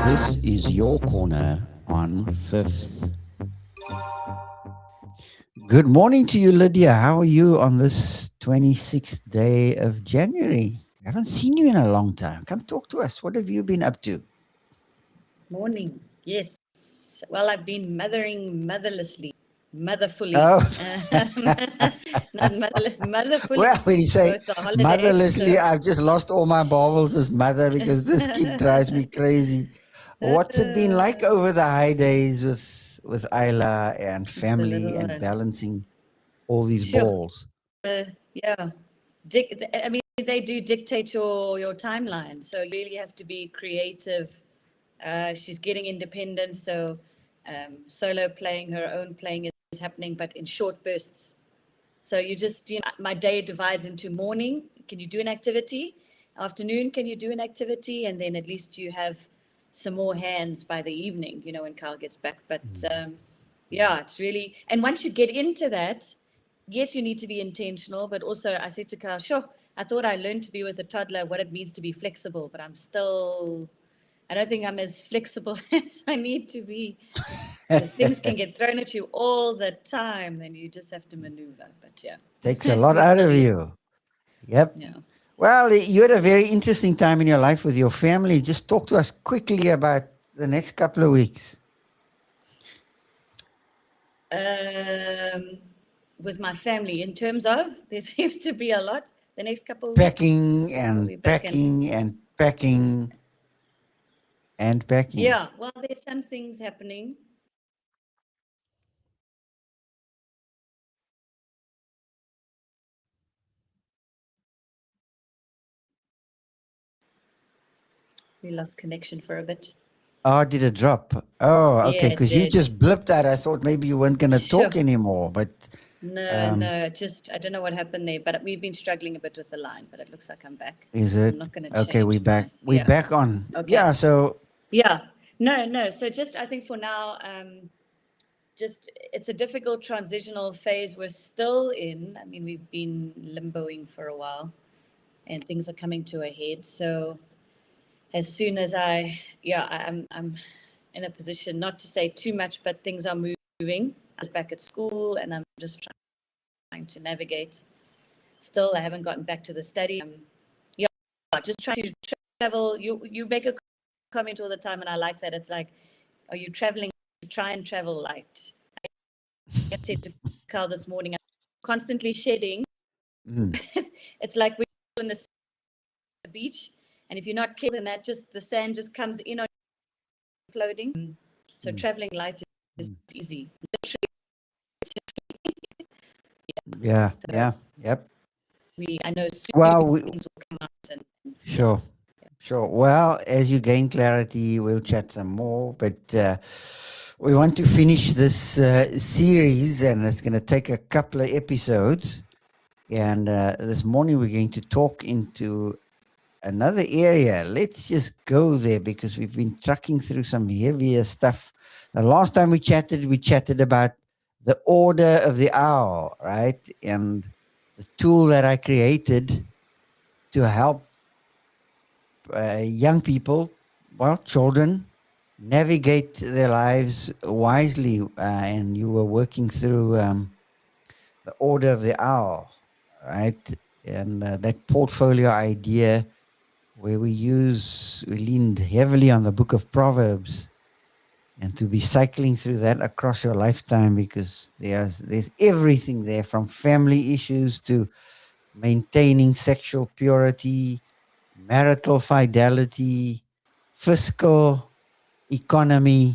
This is your corner on Fifth. Good morning to you, Lydia. How are you on this 26th day of January? I haven't seen you in a long time. Come talk to us. What have you been up to? Morning. Yes. Well, I've been mothering motherlessly, motherfully. Oh, Not motherless, well, motherfully when you say with the holidays. motherlessly, So, I've just lost all my baubles as mother because this kid drives me crazy. What's it been like over the high days with Isla and with the family little and one. balancing all these Sure. balls? Yeah. I mean, they do dictate your timeline. So you really have to be creative. She's getting independence. So solo playing, her own playing is happening, but in short bursts. So you just, my day divides into morning, can you do an activity? Afternoon, can you do an activity? And then at least you have some more hands by the evening, when Carl gets back. But yeah, it's really, and once you get into that, yes, you need to be intentional, but also I said to Carl, sure, I thought I learned to be with a toddler what it means to be flexible, but I don't think I'm as flexible as I need to be because things can get thrown at you all the time and you just have to maneuver. But Takes a yeah, lot we out still of here. you. Yep. Yeah. Well, you had a very interesting time in your life with your family. Just talk to us quickly about the next couple of weeks. Um, with my family, in terms of, there seems to be a lot the next couple of weeks. Packing We'll and be back in. packing and packing and packing. Yeah, well, there's some things happening. We lost connection for a bit. Oh, did it drop? Oh, okay. Yeah, it Because you did. just blipped that. I thought maybe you weren't going to talk Sure. anymore. But No, um, no, just I don't know what happened there, but we've been struggling a bit with the line, but it looks like I'm back. is I'm it not going to okay? We change back. my, We yeah. back on. Okay. Yeah. So Yeah. No, no. So just I think for now, just it's a difficult transitional phase we're still in. I mean, we've been limboing for a while and things are coming to a head. So as soon as I'm in a position not to say too much, but things are moving. I was back at school and I'm just trying to navigate. Still, I haven't gotten back to the study. Yeah, just trying to travel. You make a comment all the time, and I like that. It's like, are you traveling to try and travel light? I said to Carl this morning, I'm constantly shedding. mm, It's like we're on the beach, and if you're not careful, then that just the sand just comes in on floating. So mm, traveling light is mm. easy. Yeah. So Yeah. Yep. I know soon Well, things will come out, and yeah. sure. Sure. Well, as you gain clarity, we'll chat some more. But we want to finish this series, and it's going to take a couple of episodes. And this morning, we're going to talk into another area. Let's just go there because we've been trucking through some heavier stuff. The last time we chatted about the order of the owl, right? And the tool that I created to help young people, well, children, navigate their lives wisely. And you were working through the order of the owl, right? And that portfolio idea where we leaned heavily on the book of Proverbs and to be cycling through that across your lifetime because there's everything there from family issues to maintaining sexual purity, marital fidelity, fiscal economy,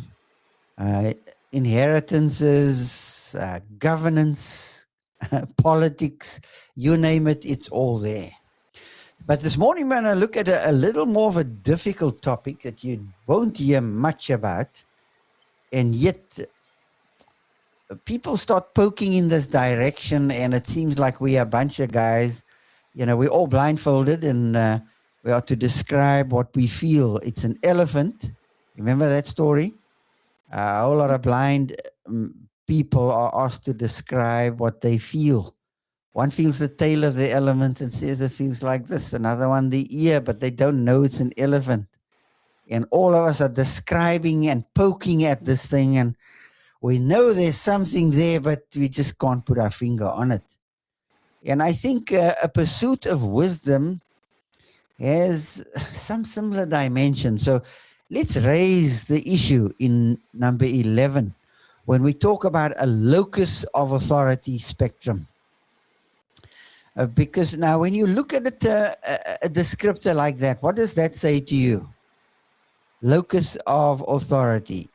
uh, inheritances, governance, politics, you name it, it's all there. But this morning, man, I look at a little more of a difficult topic that you won't hear much about. And yet, people start poking in this direction, and it seems like we are a bunch of guys, we're all blindfolded, and we are to describe what we feel. It's an elephant. Remember that story? A whole lot of blind people are asked to describe what they feel One feels the tail of the elephant and says it feels like this. Another one the ear, but they don't know it's an elephant. And all of us are describing and poking at this thing, and we know there's something there, but we just can't put our finger on it. And I think a pursuit of wisdom has some similar dimension. So let's raise the issue in number 11 when we talk about a locus of authority spectrum. Because now, when you look at it, a descriptor like that, what does that say to you? Locus of authority.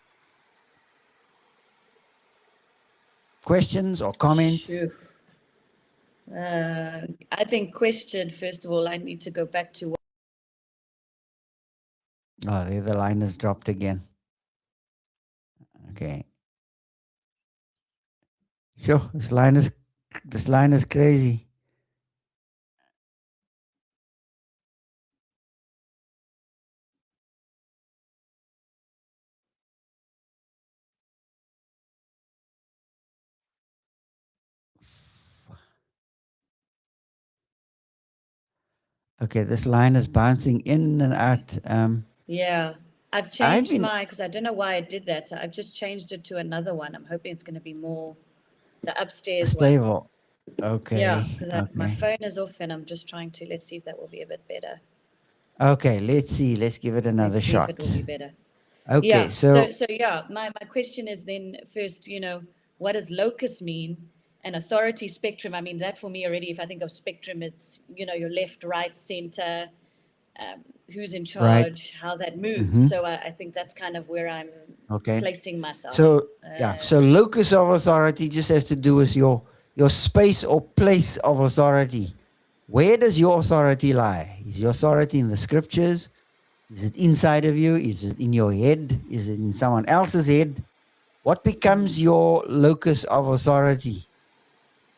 Questions or comments? Shoo. I think question, first of all, I need to go back to Oh, there the line has dropped again. Okay. Sure, this line is crazy. Okay, this line is bouncing in and out. yeah. I've I've changed been my, because I don't know why I did that. So I've just changed it to another one. I'm hoping it's going to be more the upstairs one. stable. Yeah, Okay, because my okay. phone is off and I'm just trying to, let's see if that will be a bit better. Okay, let's see. Let's give it another Let's see if it will shot. be better. Okay, Yeah. So so yeah, my question is then first, what does locus mean? And authority spectrum, I mean, that for me already, if I think of spectrum, it's, your left, right, center, who's in right. charge, how that moves. Mm-hmm. So I think that's kind of where I'm Okay. placing myself. So yeah, so locus of authority just has to do with your space or place of authority. Where does your authority lie? Is your authority in the scriptures? Is it inside of you? Is it in your head? Is it in someone else's head? What becomes your locus of authority?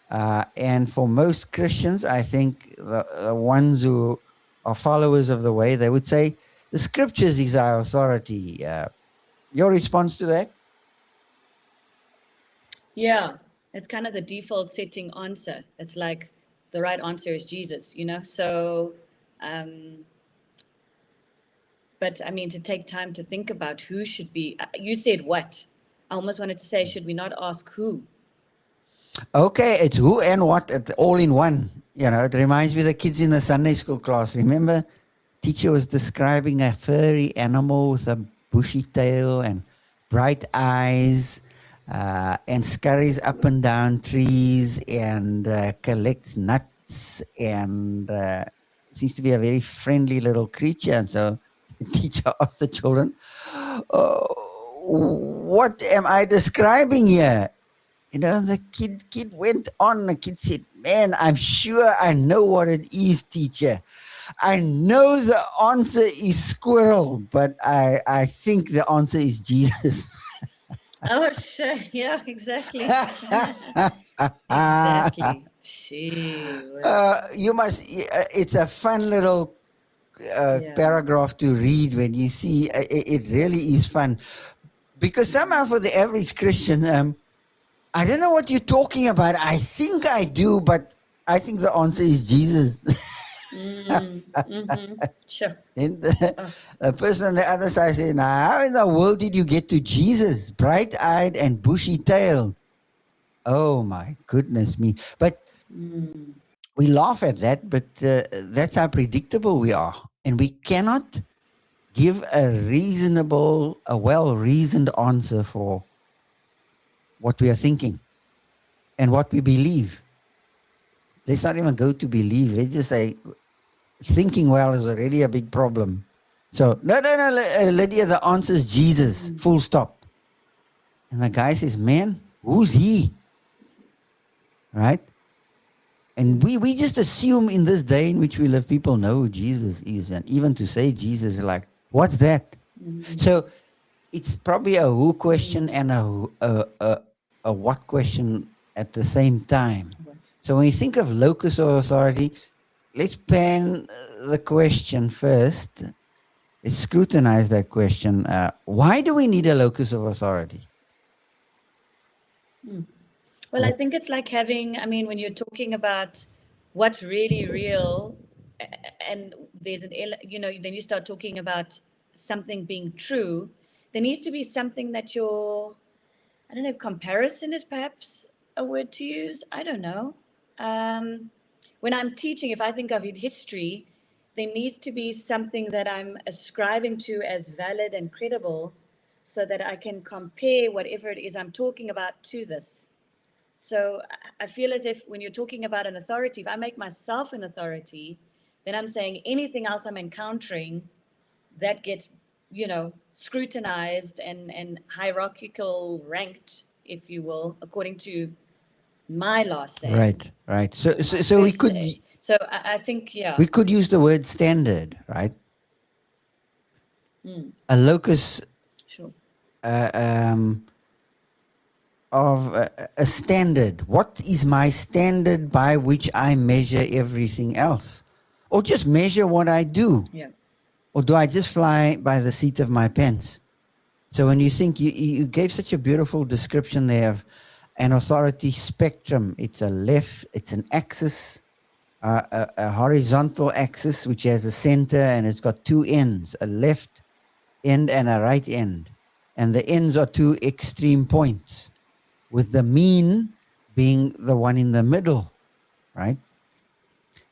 And for most Christians, I think the ones who are followers of the way, they would say the scriptures is our authority. Your response to that? Yeah, it's kind of the default setting answer. It's like the right answer is Jesus. So, um, but I mean, to take time to think about who should be, you said what? I almost wanted to say, should we not ask who? Okay, it's who and what all in one. It reminds me of the kids in the Sunday school class. Remember, teacher was describing a furry animal with a bushy tail and bright eyes, and scurries up and down trees and collects nuts, and seems to be a very friendly little creature. And so the teacher asked the children, oh, "What am I describing here?" The kid went on. The kid said, "Man, I'm sure I know what it is, teacher. I know the answer is squirrel, but I think the answer is Jesus." Oh, sure. Yeah, exactly. Exactly. Gee whiz. You must. It's a fun little Yeah. paragraph to read when you see. It really is fun because somehow for the average Christian, I don't know what you're talking about. I think I do, but I think the answer is Jesus. Sure. And the person on the other side said, "Now, how in the world did you get to Jesus? Bright eyed and bushy tailed." Oh my goodness me. But we laugh at that, but that's how predictable we are. And we cannot give a well reasoned answer for what we are thinking and what we believe. Let's not even go to believe. Let's just say thinking well is already a big problem. So, no, no, no, Lydia, the answer is Jesus, full stop. And the guy says, "Man, who's he?" Right? And we just assume in this day in which we live, people know who Jesus is. And even to say Jesus, like, what's that? So it's probably a who question and a what question at the same time. So when you think of locus of authority, let's pan the question first. Let's scrutinize that question. Why do we need a locus of authority? Well, I think it's like having, I mean, when you're talking about what's really real, and there's then you start talking about something being true, there needs to be something that you're, I don't know if comparison is perhaps a word to use. I don't know. Um, when I'm teaching, if I think of it history, there needs to be something that I'm ascribing to as valid and credible so that I can compare whatever it is I'm talking about to this. So I feel as if when you're talking about an authority, if I make myself an authority, then I'm saying anything else I'm encountering that gets, scrutinized and hierarchical ranked, if you will, according to my last say Right, right. So, or so, my so we first could say. So I think, yeah. we could use the word standard, right? Mm, A locus sure. uh, um, of a standard. What is my standard by which I measure everything else, or just measure what I do, Yeah. or do I just fly by the seat of my pants? So when you think you gave such a beautiful description there of an authority spectrum, it's a left, it's an axis, a horizontal axis which has a center and it's got two ends, a left end and a right end, and the ends are two extreme points, with the mean being the one in the middle, right?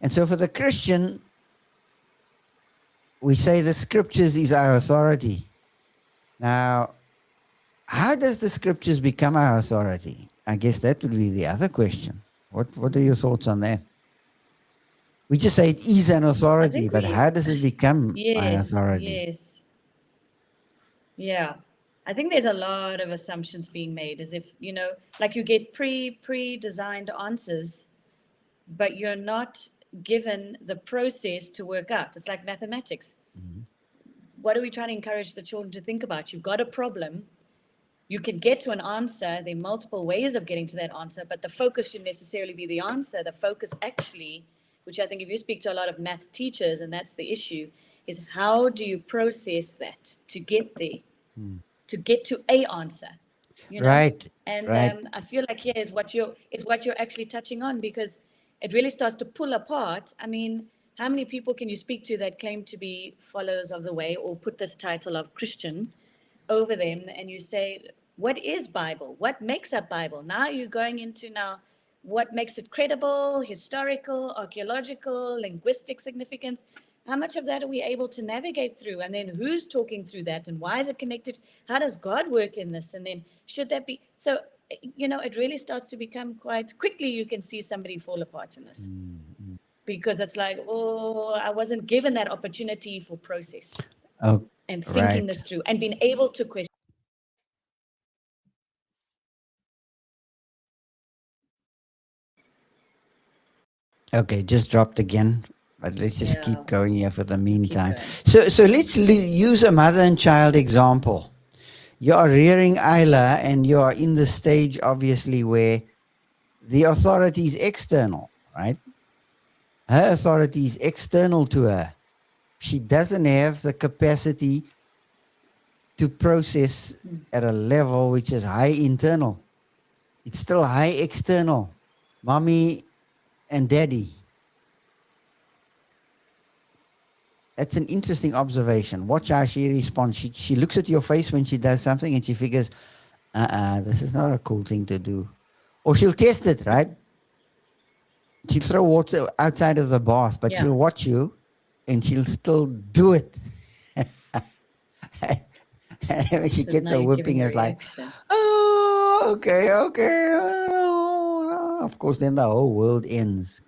And so for the Christian, we say the scriptures is our authority. Now, how does the scriptures become our authority? I guess that would be the other question. What are your thoughts on that? We just say it is an I authority, think but how does it become my yes, authority? yes. Yeah. I think there's a lot of assumptions being made as if, like you get pre-designed answers, but you're not given the process to work out. It's like mathematics. Mhm. What are we trying to encourage the children to think about? You've got a problem. You can get to an answer. There are multiple ways of getting to that answer, but the focus shouldn't necessarily be the answer. The focus actually, which I think if you speak to a lot of math teachers, and that's the issue, is how do you process that to get there, Mm. to get to a answer, you know? Right, And right. I feel like here is what you're actually touching on, because it really starts to pull apart. I mean, how many people can you speak to that claim to be followers of the way or put this title of Christian over them, and you say, what is Bible? What makes up Bible? Now you're going into now what makes it credible, historical, archaeological, linguistic significance. How much of that are we able to navigate through? And then who's talking through that, and why is it connected? How does God work in this? And then should that be so? It really starts to become quite quickly. You can see somebody fall apart in this Mm. because it's like, oh, I wasn't given that opportunity for process Oh, and thinking right. this through and being able to question. Okay, just dropped again. But let's just Yeah, keep going here for the keep meantime. going. So let's use a mother and child example. You are rearing Isla, and you are in the stage, obviously, where the authority is external, right? Her authority is external to her. She doesn't have the capacity to process Mm. at a level which is high internal. It's still high external. Mommy and daddy. That's an interesting observation. Watch how she responds. She looks at your face when she does something and she figures, this is not a cool thing to do. Or she'll test it, right? She'll throw water outside of the bath, but Yeah, she'll watch you and she'll still do it. When she because gets now a you're giving whipping, a it's like, reaction. oh, okay, okay. Of course, then the whole world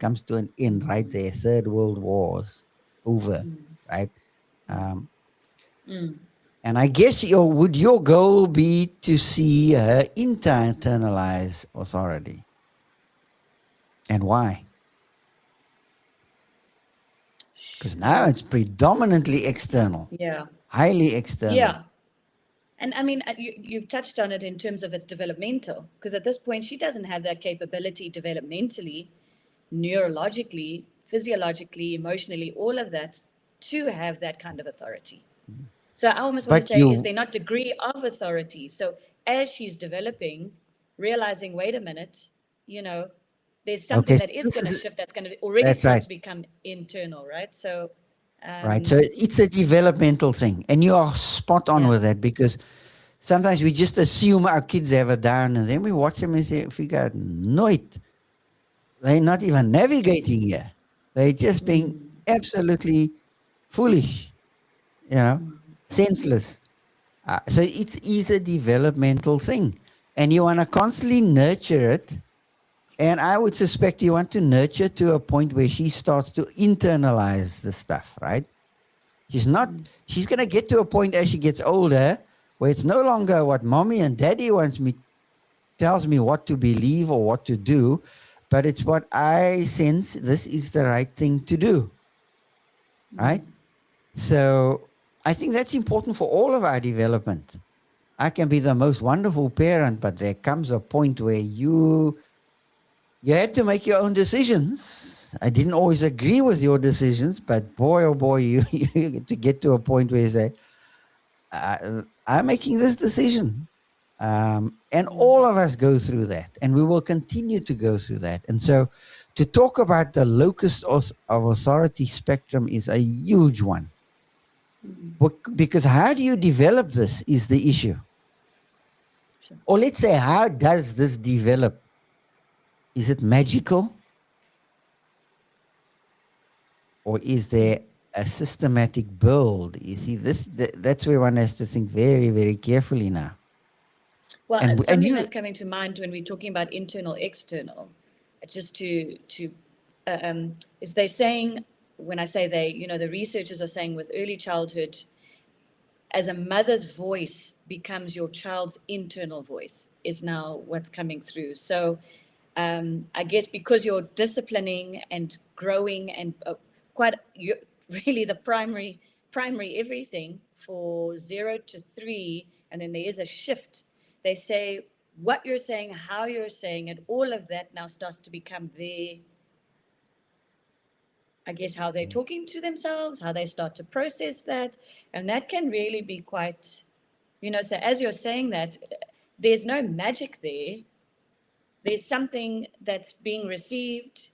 comes to an end right Mm, there. Third World Wars over, mm, right? mm, Um, mm. and I guess would your goal be to see her internalize authority, and why? Because now Sure. it's predominantly external, Yeah, highly external. yeah. And I mean, you've touched on it in terms of its developmental, because at this point, she doesn't have that capability developmentally, neurologically, physiologically, emotionally, all of that to have that kind of authority. So I almost want to But say, is you, there not degree of authority? So as she's developing, realizing, wait a minute, you know, there's Okay, something so that is this going to is shift, that's going to already that's start right. to become internal, right? So, Right. So um, it's a developmental thing. And you are spot on yeah. with that, because sometimes we just assume our kids have it down, and then we watch them and say, figure out, nooit. They're not even navigating here. They're just being absolutely foolish, senseless. So it is a developmental thing. And you want to constantly nurture it. And I would suspect you want to nurture to a point where she starts to internalize the stuff, right? She's not, she's going to get to a point as she gets older where it's no longer what mommy and daddy tells me what to believe or what to do, but it's what I sense this is the right thing to do, right? So I think that's important for all of our development. I can be the most wonderful parent, but there comes a point where you had to make your own decisions. I didn't always agree with your decisions, but boy, oh boy, you get to get to a point where you say, I'm making this decision. And all of us go through that, and we will continue to go through that. And so, to talk about the locus of authority spectrum is a huge one. Because how do you develop this is the issue. Sure. Or let's say, how does this develop? Is it magical? Or is there a systematic build? You see, that's where one has to think very, very carefully now. Well, And something you, that's coming to mind when we're talking about internal, external, just to is they saying, when I say they, the researchers are saying with early childhood, as a mother's voice becomes your child's internal voice, is now what's coming through. So I guess because you're disciplining and growing and quite you really the primary everything for 0 to 3, and then there is a shift. They say what you're saying, how you're saying it, all of that now starts to become their, I guess, how they're talking to themselves, how they start to process that. And that can really be quite, so as you're saying that, there's no magic there. There's something that's being received,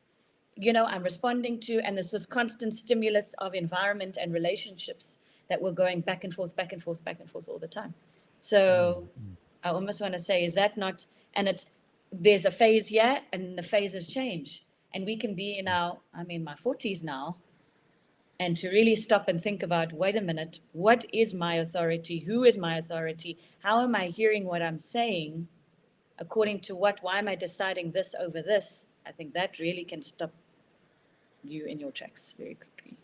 I'm responding to, and there's this constant stimulus of environment and relationships that we're going back and forth, back and forth, back and forth all the time. So I almost want to say, is that not, and there's a phase here, and the phases change. And we can be in I'm in my 40s now, and to really stop and think about, wait a minute, what is my authority? Who is my authority? How am I hearing what I'm saying? According to what? Why am I deciding this over this? I think that really can stop you in your tracks very quickly.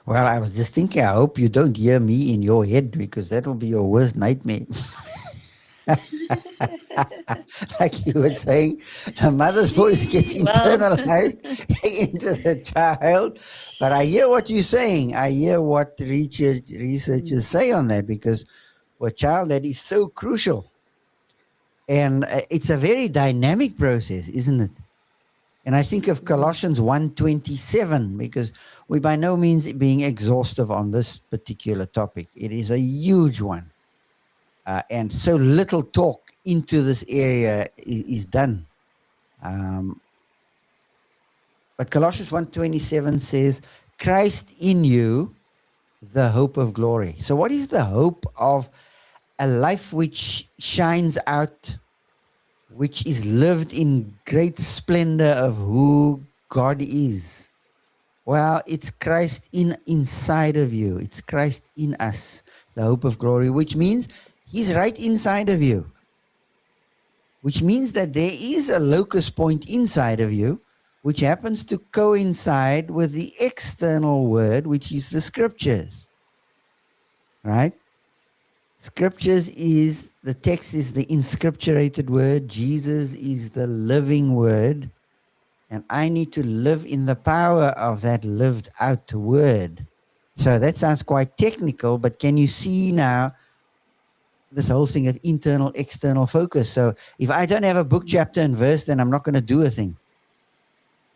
well, I was just thinking, I hope you don't hear me in your head, because that will be your worst nightmare. Like you were saying, the mother's voice gets Well, internalized into the child. But I hear what you're saying. I hear what researchers say on that, because for a child, that is so crucial. And it's a very dynamic process, isn't it? And I think of Colossians 1:27, because we by no means being exhaustive on this particular topic. It is a huge one. And so little talk into this area is done. Um, but Colossians 1:27 says, Christ in you, the hope of glory. So what is the hope of a life which shines out, which is lived in great splendor of who God is? Well, it's Christ inside of you. It's Christ in us, the hope of glory, which means he's right inside of you, which means that there is a locus point inside of you, which happens to coincide with the external word, which is the scriptures, right? Scriptures is the text, is the inscripturated word. Jesus is the living word. And I need to live in the power of that lived out word. So that sounds quite technical, but can you see now this whole thing of internal, external focus? So if I don't have a book, chapter, and verse, then I'm not going to do a thing.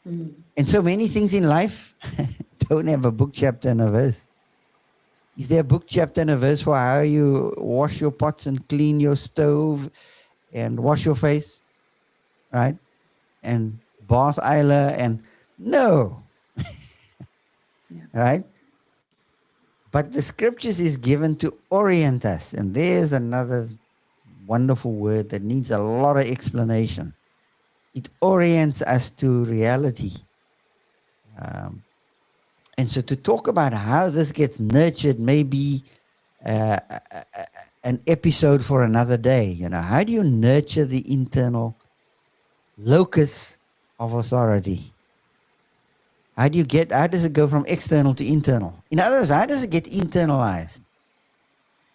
And so many things in life don't have a book, chapter, and a verse. Is there a book, chapter, and a verse for how you wash your pots and clean your stove and wash your face? Right? and Bath Isla and no, Yeah. right? But the scriptures is given to orient us. And there's another wonderful word that needs a lot of explanation. It orients us to reality. Um, and so to talk about how this gets nurtured, maybe an episode for another day. You know, how do you nurture the internal locus of authority? How does it go from external to internal? In other words, how does it get internalized?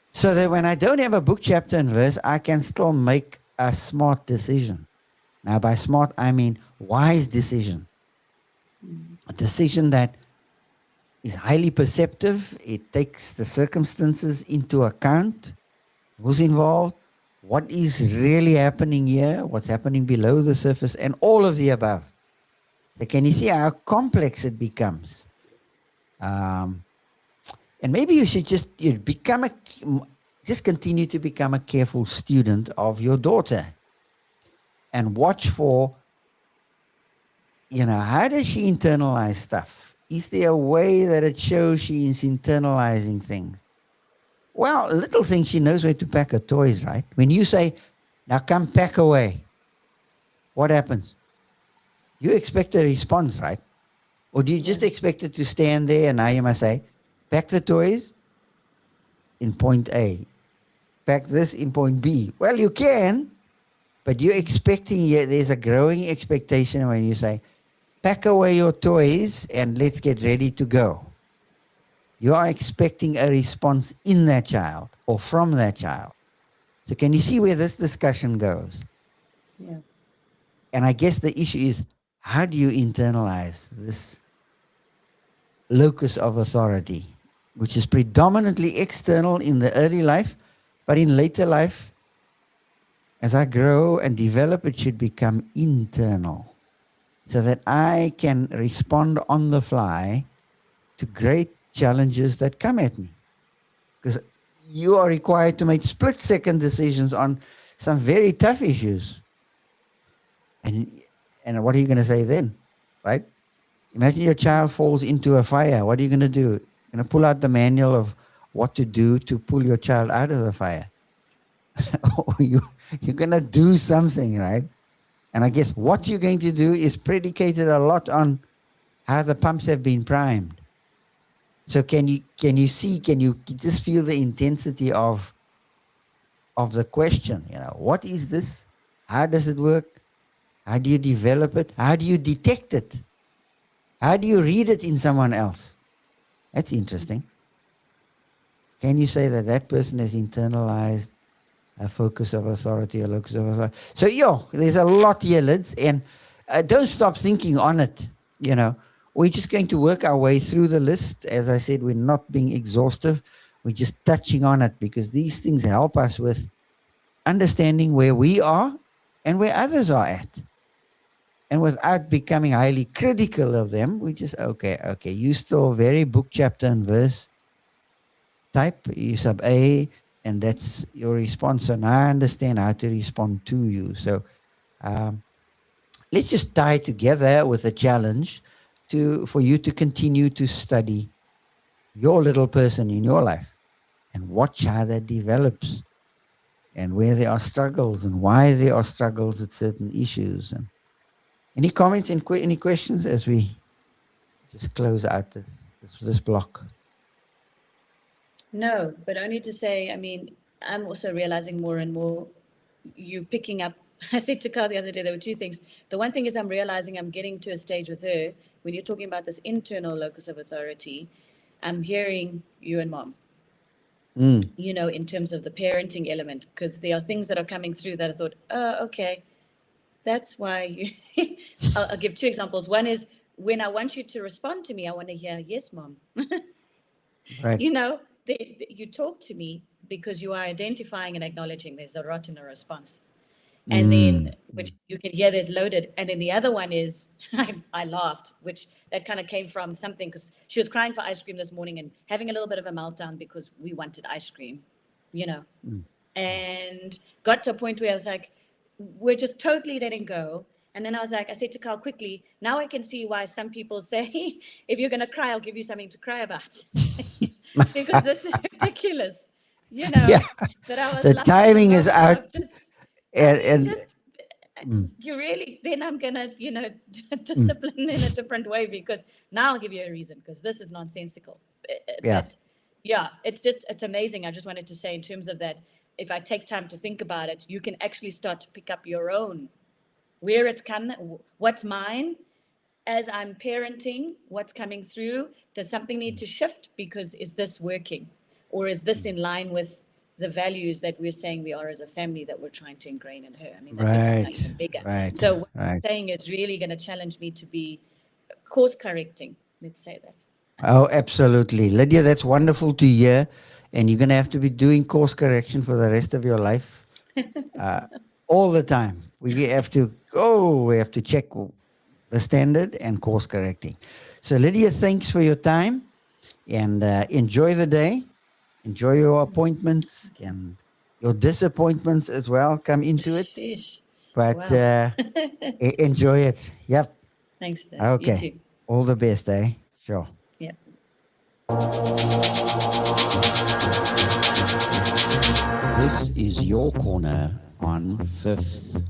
So that when I don't have a book, chapter, and verse, I can still make a smart decision. Now, by smart, I mean wise decision. A decision that is highly perceptive. It takes the circumstances into account. Who's involved? What is really happening here? What's happening below the surface? And all of the above. So can you see how complex it becomes? Um, and maybe you should just just continue to become a careful student of your daughter and watch for, how does she internalize stuff? Is there a way that it shows she is internalizing things? Well, a little thing, she knows where to pack her toys, right? When you say, now come pack away, what happens? You expect a response, right? Or do you Yeah. just expect it to stand there and now you must say, pack the toys in point A, pack this in point B? Well, you can, but you're expecting, there's a growing expectation when you say, pack away your toys and let's get ready to go. You are expecting a response in that child or from that child. So can you see where this discussion goes? Yeah. And I guess the issue is, how do you internalize this locus of authority, which is predominantly external in the early life, but in later life, as I grow and develop, it should become internal so that I can respond on the fly to great challenges that come at me. Because you are required to make split second decisions on some very tough issues. And and what are you going to say then? Right? Imagine your child falls into a fire. What are you going to do? You're going to pull out the manual of what to do to pull your child out of the fire. Or you're going to do something, right? And I guess what you're going to do is predicated a lot on how the pumps have been primed. So can you just feel the intensity of the question? What is this? How does it work? How do you develop it? How do you detect it? How do you read it in someone else? That's interesting. Can you say that that person has internalized a focus of authority, a locus of authority? So, there's a lot here, Lids, and don't stop thinking on it. We're just going to work our way through the list. As I said, we're not being exhaustive. We're just touching on it because these things help us with understanding where we are and where others are at. And without becoming highly critical of them, we just, okay, you still very book, chapter, and verse type, you sub A, and that's your response. So now I understand how to respond to you. So um, let's just tie together with a challenge for you to continue to study your little person in your life and watch how that develops and where there are struggles and why there are struggles at certain issues. And any comments and any questions as we just close out this block? No, but only to say, I mean, I'm also realizing more and more you picking up. I said to Carl the other day, there were two things. The one thing is I'm realizing I'm getting to a stage with her when you're talking about this internal locus of authority. I'm hearing you and mom, Mm, in terms of the parenting element, because there are things that are coming through that I thought, oh, okay, that's why you. I'll give two examples. One is when I want you to respond to me, I want to hear, yes, mom. right. You talk to me because you are identifying and acknowledging there's a rot in a response. And then, Mm, which you can hear there's loaded. And then the other one is, I laughed, which that kind of came from something because she was crying for ice cream this morning and having a little bit of a meltdown because we wanted ice cream, you know, mm, and got to a point where I was like, we're just totally letting go. And then I said to Carl quickly, now I can see why some people say, if you're going to cry, I'll give you something to cry about. Because this is ridiculous, you Yeah, know, that I was the lost in the timing is moment of out, just, I mean, and just, mm, you really, then I'm going to, mm, discipline in a different way because now I'll give you a reason because this is nonsensical. yeah, But yeah, it's amazing. I just wanted to say in terms of that, if I take time to think about it, you can actually start to pick up your own, where it's come, what's mine, as I'm parenting, what's coming through. Does something need to shift because is this working, or is this in line with the values that we're saying we are as a family that we're trying to ingrain in her? I mean, that becomes now right, even bigger. right, So what right. I'm saying is really going to challenge me to be course correcting, let's say that. Oh, absolutely. Lydia, that's wonderful to hear. And you're going to have to be doing course correction for the rest of your life, uh, all the time. We have to check the standard and course correcting. So, Lydia, thanks for your time and enjoy the day. Enjoy your appointments and your disappointments as well. Come into it, Sheesh. but Wow. enjoy it. Yep. Thanks, Dave. You Okay. too. All the best, eh? Sure. Yeah. This is your corner on Fifth.